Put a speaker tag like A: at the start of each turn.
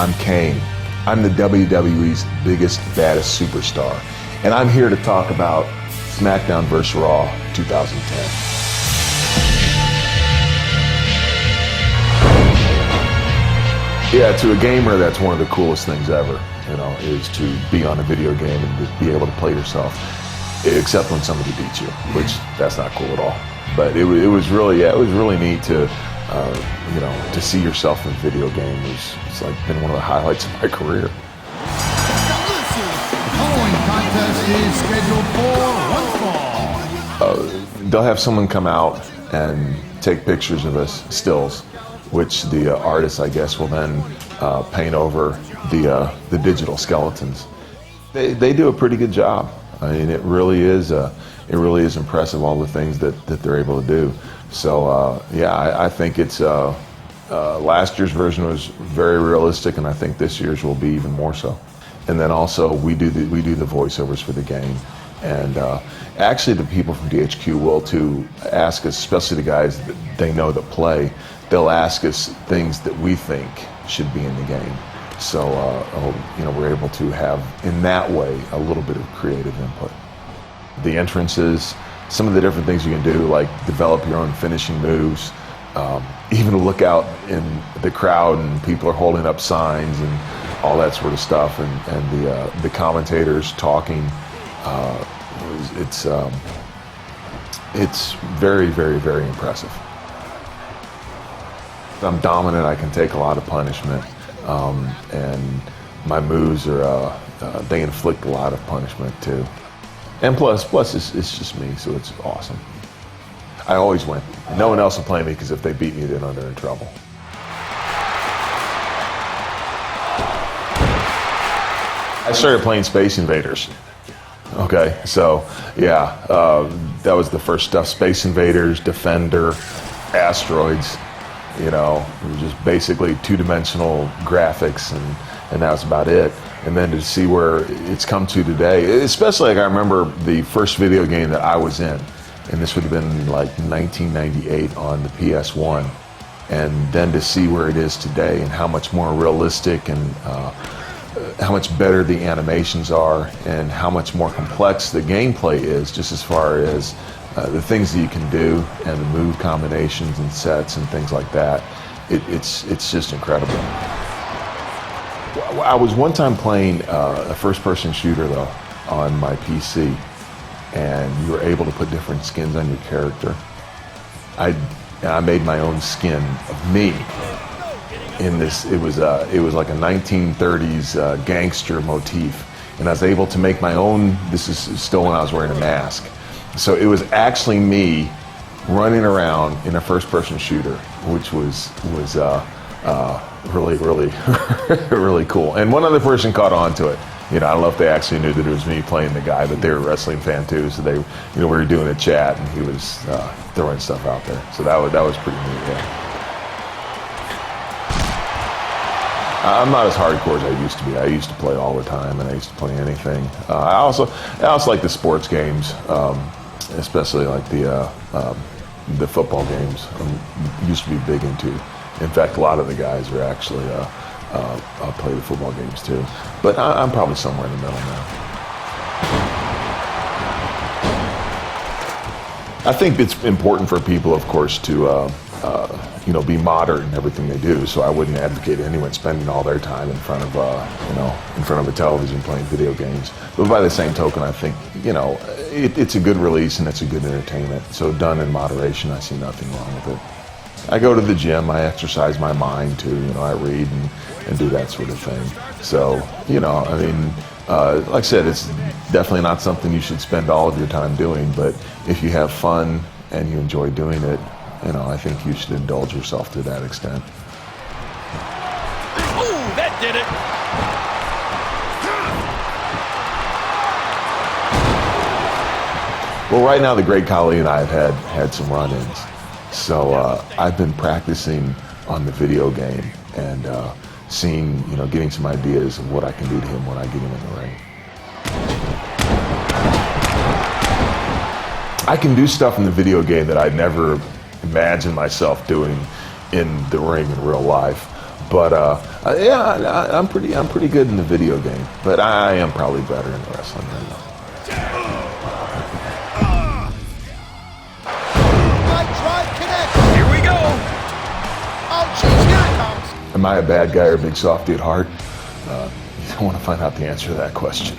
A: I'm Kane. I'm the WWE's biggest, baddest superstar. And I'm here to talk about Smackdown vs. Raw 2010. Yeah, to a gamer, that's one of the coolest things ever, is to be on a video game and to be able to play yourself, except when somebody beats you, which that's not cool at all. But it was really neat to, to see yourself in a video game. It's like been one of the highlights of my career.
B: The following contest is scheduled for one fall.
A: They'll have someone come out and take pictures of us, stills, which the artist, I guess, will then paint over the digital skeletons. They do a pretty good job. I mean, it really is impressive, all the things that they're able to do. So I think it's last year's version was very realistic, and I think this year's will be even more so. And then also we do the voiceovers for the game, and actually the people from DHQ will too ask us, especially the guys that they know that play. They'll ask us things that we think should be in the game. So we're able to have, in that way, a little bit of creative input. The entrances, some of the different things you can do, like develop your own finishing moves, even look out in the crowd and people are holding up signs and all that sort of stuff, and the commentators talking. It's very, very, very impressive. I'm dominant. I can take a lot of punishment, and my moves are they inflict a lot of punishment too. And plus it's just me, so it's awesome. I always win. No one else will play me, because if they beat me, then they're in trouble. I started playing Space Invaders. Okay, so yeah, that was the first stuff. Space Invaders, Defender, Asteroids. It was just basically two-dimensional graphics, and that was about it. And then to see where it's come to today, especially like I remember the first video game that I was in, and this would have been like 1998 on the PS1, and then to see where it is today and how much more realistic and how much better the animations are and how much more complex the gameplay is, just as far as the things that you can do and the move combinations and sets and things like that. It's just incredible. I was one time playing a first-person shooter though on my PC, and you were able to put different skins on your character. I made my own skin of me in this. It was like a 1930s gangster motif, and I was able to make my own. This is still when I was wearing a mask. So it was actually me running around in a first-person shooter, which was really, really, really cool. And one other person caught on to it. I don't know if they actually knew that it was me playing the guy, but they were a wrestling fan too. So they, we were doing a chat, and he was throwing stuff out there. So that was pretty neat. Yeah. I'm not as hardcore as I used to be. I used to play all the time, and I used to play anything. I also like the sports games, especially like the football games. I used to be big into. In fact, a lot of the guys are actually play the football games too. But I'm probably somewhere in the middle now. I think it's important for people, of course, to be moderate in everything they do. So I wouldn't advocate anyone spending all their time in front of a television playing video games. But by the same token, I think it's a good release and it's a good entertainment. So done in moderation, I see nothing wrong with it. I go to the gym. I exercise my mind too. I read and do that sort of thing. So like I said, it's definitely not something you should spend all of your time doing. But if you have fun and you enjoy doing it, I think you should indulge yourself to that extent.
C: Ooh, that did it!
A: Well, right now the great Khali and I have had some run-ins. So I've been practicing on the video game and seeing, getting some ideas of what I can do to him when I get him in the ring. I can do stuff in the video game that I'd never imagined myself doing in the ring in real life. But yeah, I'm pretty good in the video game, but I am probably better in the wrestling ring.
C: Here we go.
B: Oh, jeez, here it comes.
A: Am I a bad guy or a big softy at heart? You don't want to find out the answer to that question.